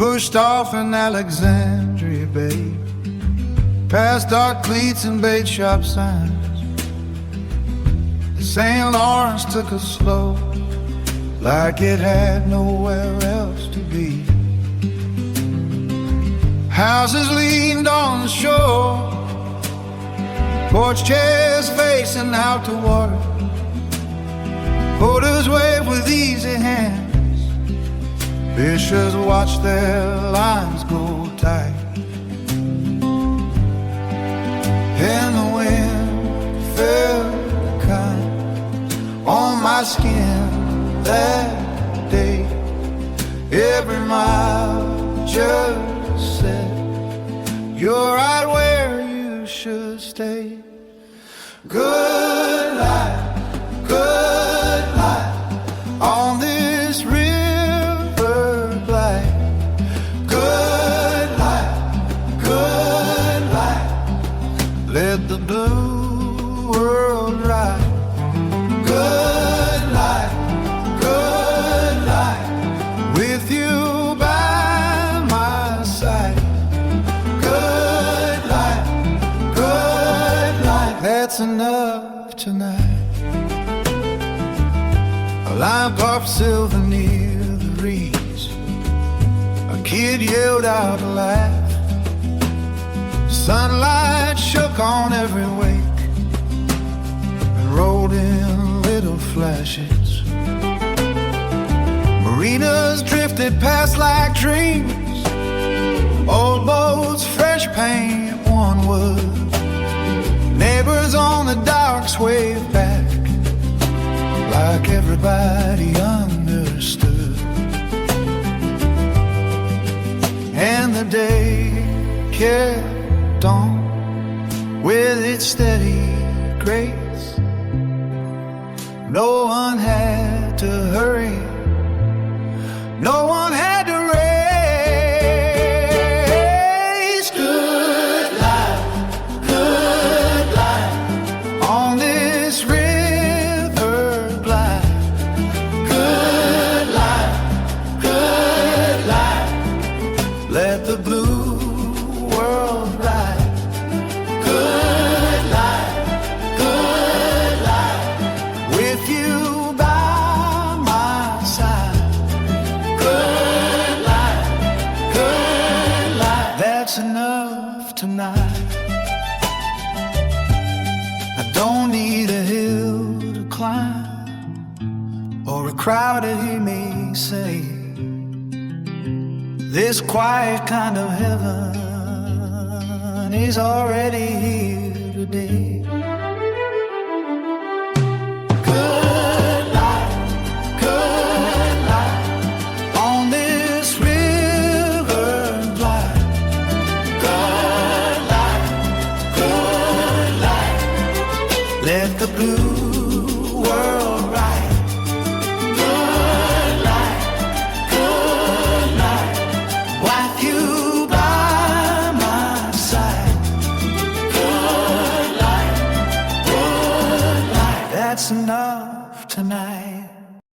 pushed off in Alexandria Bay, past dark cleats and bait shop signs. St. Lawrence took us slow, like it had nowhere else to be. Houses leaned on the shore, porch chairs facing out to water. Porters wave with easy hands, fishers watch their lines go tight. And the wind felt kind on my skin that day. Every mile just said, you're right where you should stay. Good night, good night, on this river black. Good night, let the blue world ride. Good night, with you by my side. Good night, that's enough tonight. A line parked silver near the reeds. A kid yelled out a laugh. Sunlight shook on every wake and rolled in little flashes. Marinas drifted past like dreams. Old boats, fresh paint, one wood. Neighbors on the docks waved back like everybody understood. And the day kept on with its steady grace. No one had to hurry, no one had to race. Good life, on this river black. Good life, let the blue world ride. Good life, with you by my side. Good life, that's enough tonight. I don't need a hill to climb or a crowd to hear me say, this quiet kind of heaven is already here today.